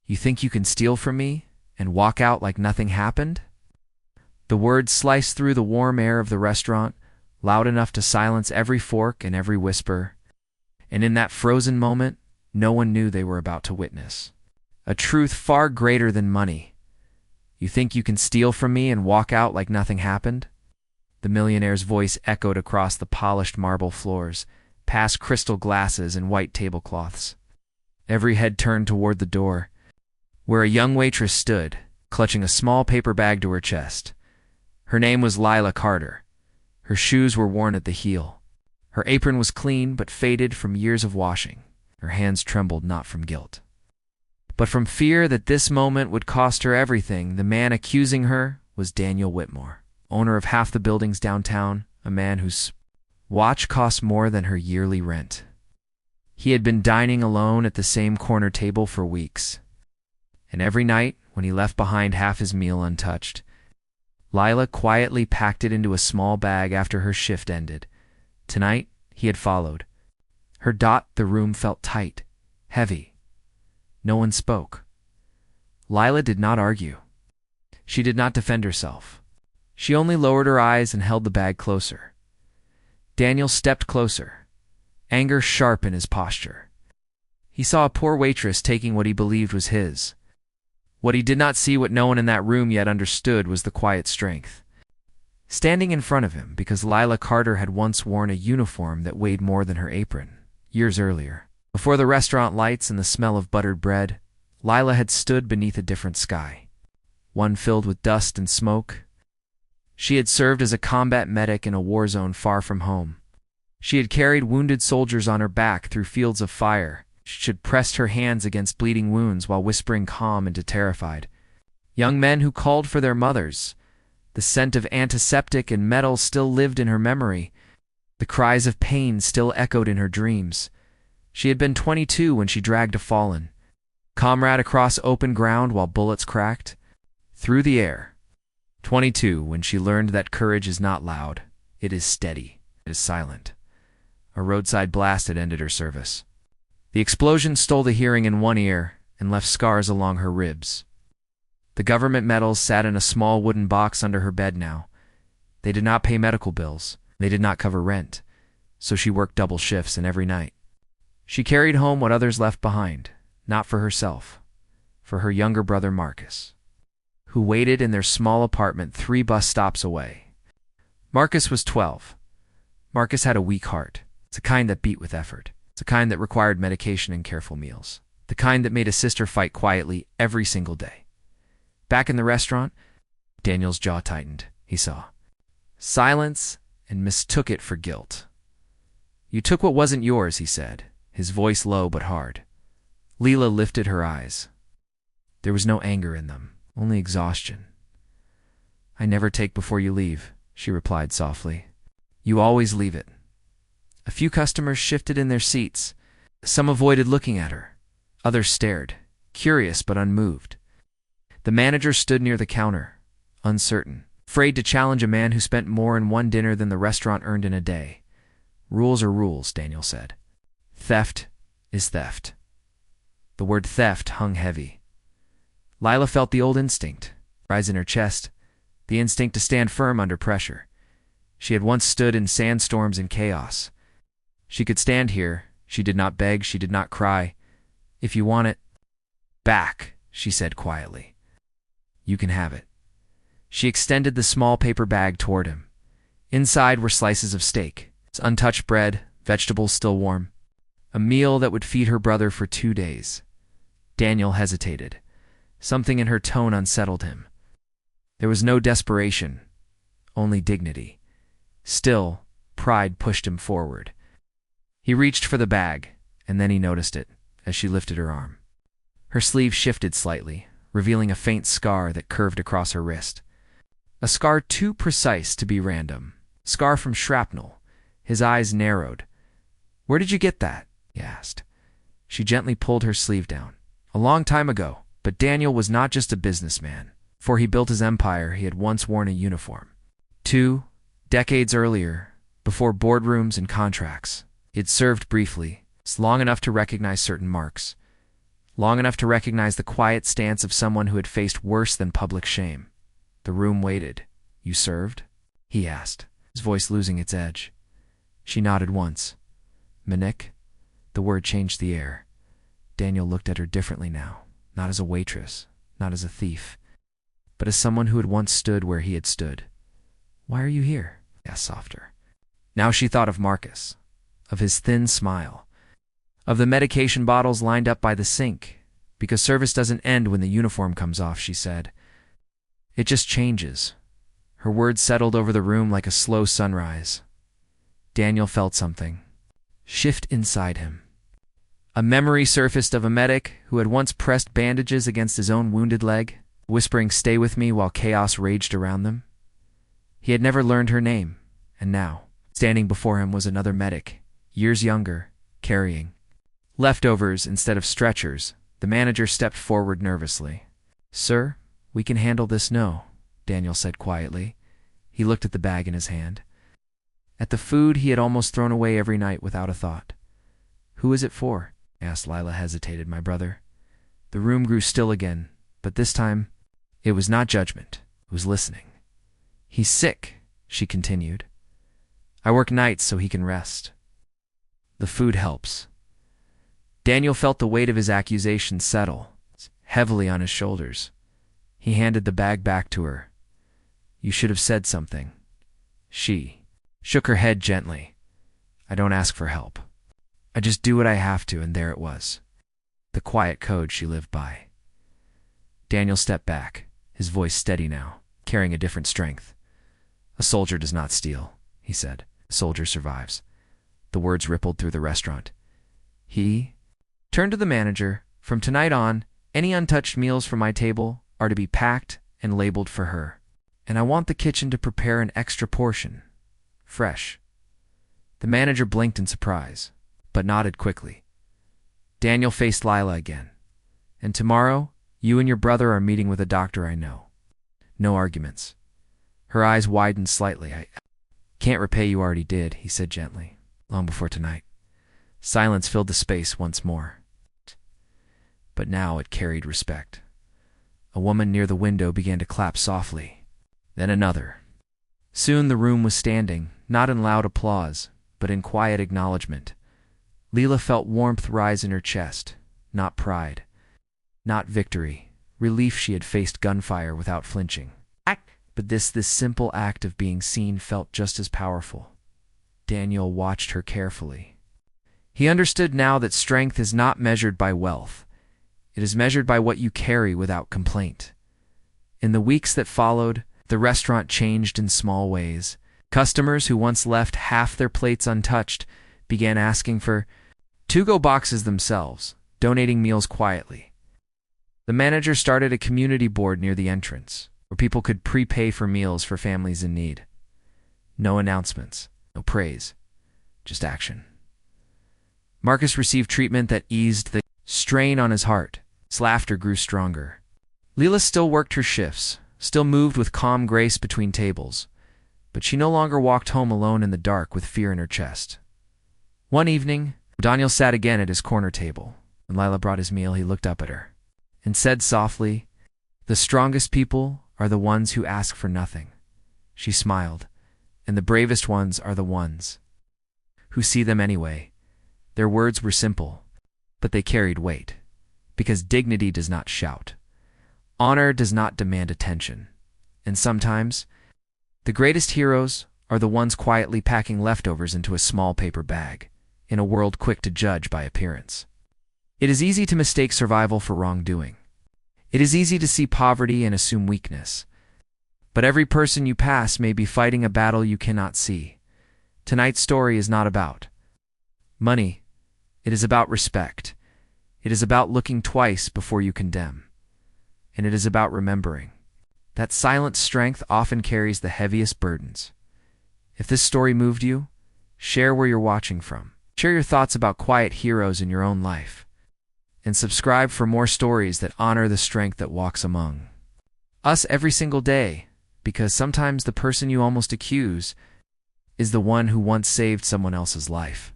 You think you can steal from me and walk out like nothing happened? The words sliced through the warm air of the restaurant, loud enough to silence every fork and every whisper. And in that frozen moment, no one knew they were about to witness a truth far greater than money. You think you can steal from me and walk out like nothing happened? The millionaire's voice echoed across the polished marble floors, past crystal glasses and white tablecloths. Every head turned toward the door, where a young waitress stood, clutching a small paper bag to her chest. Her name was Lila Carter. Her shoes were worn at the heel. Her apron was clean but faded from years of washing. Her hands trembled not from guilt, but from fear that this moment would cost her everything. The man accusing her was Daniel Whitmore, owner of half the buildings downtown, a man whose watch cost more than her yearly rent. He had been dining alone at the same corner table for weeks, and every night, when he left behind half his meal untouched, Lila quietly packed it into a small bag after her shift ended. Tonight, he had followed. The room felt tight, heavy. No one spoke. Lila did not argue. She did not defend herself. She only lowered her eyes and held the bag closer. Daniel stepped closer, anger sharp in his posture. He saw a poor waitress taking what he believed was his. What he did not see, what no one in that room yet understood, was the quiet strength standing in front of him, because Lila Carter had once worn a uniform that weighed more than her apron, years earlier. Before the restaurant lights and the smell of buttered bread, Lila had stood beneath a different sky, one filled with dust and smoke. She had served as a combat medic in a war zone far from home. She had carried wounded soldiers on her back through fields of fire. She had pressed her hands against bleeding wounds while whispering calm into terrified young men who called for their mothers. The scent of antiseptic and metal still lived in her memory. The cries of pain still echoed in her dreams. She had been 22 when she dragged a fallen comrade across open ground while bullets cracked through the air. 22 when she learned that courage is not loud, it is steady, it is silent. A roadside blast had ended her service. The explosion stole the hearing in one ear and left scars along her ribs. The government medals sat in a small wooden box under her bed now. They did not pay medical bills. They did not cover rent. So she worked double shifts, and every night she carried home what others left behind, not for herself, for her younger brother Marcus, who waited in their small apartment 3 bus stops away. Marcus was 12. Marcus had a weak heart. It's a kind that beat with effort. It's a kind that required medication and careful meals. The kind that made a sister fight quietly every single day. Back in the restaurant, Daniel's jaw tightened. He saw silence and mistook it for guilt. "You took what wasn't yours," he said, his voice low but hard. Lila lifted her eyes. There was no anger in them, only exhaustion. "I never take before you leave," she replied softly. "You always leave it." A few customers shifted in their seats. Some avoided looking at her. Others stared, curious but unmoved. The manager stood near the counter, uncertain, afraid to challenge a man who spent more in one dinner than the restaurant earned in a day. "Rules are rules," Daniel said. "Theft is theft." The word theft hung heavy. Lila felt the old instinct rise in her chest, the instinct to stand firm under pressure. She had once stood in sandstorms and chaos. She could stand here. She did not beg. She did not cry. "If you want it back," she said quietly, "you can have it." She extended the small paper bag toward him. Inside were slices of steak, its untouched bread, vegetables still warm. A meal that would feed her brother for 2 days. Daniel hesitated. Something in her tone unsettled him. There was no desperation, only dignity. Still, pride pushed him forward. He reached for the bag, and then he noticed it as she lifted her arm. Her sleeve shifted slightly, revealing a faint scar that curved across her wrist. A scar too precise to be random. Scar from shrapnel. His eyes narrowed. "Where did you get that?" he asked. She gently pulled her sleeve down. "A long time ago." But Daniel was not just a businessman. Before he built his empire, he had once worn a uniform. 2 decades earlier, before boardrooms and contracts, he had served briefly, long enough to recognize certain marks. long enough to recognize the quiet stance of someone who had faced worse than public shame. The room waited. "You served?" he asked, his voice losing its edge. She nodded once. "Minik?" The word changed the air. Daniel looked at her differently now, not as a waitress, not as a thief, but as someone who had once stood where he had stood. "Why are you here?" he asked softer. Now she thought of Marcus, of his thin smile, of the medication bottles lined up by the sink. "Because service doesn't end when the uniform comes off," she said. "It just changes." Her words settled over the room like a slow sunrise. Daniel felt something shift inside him. A memory surfaced of a medic who had once pressed bandages against his own wounded leg, whispering, "Stay with me," while chaos raged around them. He had never learned her name, and now, standing before him was another medic, years younger, carrying leftovers instead of stretchers. The manager stepped forward nervously. "Sir, we can handle this." "No," Daniel said quietly. He looked at the bag in his hand, at the food he had almost thrown away every night without a thought. "Who is it for?" asked Lila, hesitated. "My brother." The room grew still again, but this time it was not judgment, it was listening. "He's sick," she continued. "I work nights so he can rest. The food helps." Daniel felt the weight of his accusation settle heavily on his shoulders. He handed the bag back to her. "You should have said something." She shook her head gently. "I don't ask for help. I just do what I have to," and there it was. The quiet code she lived by. Daniel stepped back, his voice steady now, carrying a different strength. "A soldier does not steal," he said. "A soldier survives." The words rippled through the restaurant. He turned to the manager. "From tonight on, any untouched meals from my table are to be packed and labeled for her. And I want the kitchen to prepare an extra portion. Fresh." The manager blinked in surprise, but nodded quickly. Daniel faced Lila again. "And tomorrow, you and your brother are meeting with a doctor I know. No arguments." Her eyes widened slightly. "I can't repay you already did," he said gently, "long before tonight." Silence filled the space once more. But now it carried respect. A woman near the window began to clap softly, then another. Soon the room was standing, not in loud applause, but in quiet acknowledgement. Lila felt warmth rise in her chest, not pride, not victory, relief. She had faced gunfire without flinching. But this simple act of being seen felt just as powerful. Daniel watched her carefully. He understood now that strength is not measured by wealth. It is measured by what you carry without complaint. In the weeks that followed, the restaurant changed in small ways. Customers who once left half their plates untouched began asking for to-go boxes themselves, donating meals quietly. The manager started a community board near the entrance, where people could prepay for meals for families in need. No announcements, no praise, just action. Marcus received treatment that eased the strain on his heart. His laughter grew stronger. Lila still worked her shifts, still moved with calm grace between tables, but she no longer walked home alone in the dark with fear in her chest. One evening, Daniel sat again at his corner table. When Lila brought his meal, he looked up at her and said softly, "The strongest people are the ones who ask for nothing." She smiled, "And the bravest ones are the ones who see them anyway." Their words were simple, but they carried weight, because dignity does not shout. Honor does not demand attention. And sometimes, the greatest heroes are the ones quietly packing leftovers into a small paper bag, in a world quick to judge by appearance. It is easy to mistake survival for wrongdoing. It is easy to see poverty and assume weakness. But every person you pass may be fighting a battle you cannot see. Tonight's story is not about money. It is about respect. It is about looking twice before you condemn. And it is about remembering that silent strength often carries the heaviest burdens. If this story moved you, share where you're watching from. Share your thoughts about quiet heroes in your own life. And subscribe for more stories that honor the strength that walks among us every single day, because sometimes the person you almost accuse is the one who once saved someone else's life.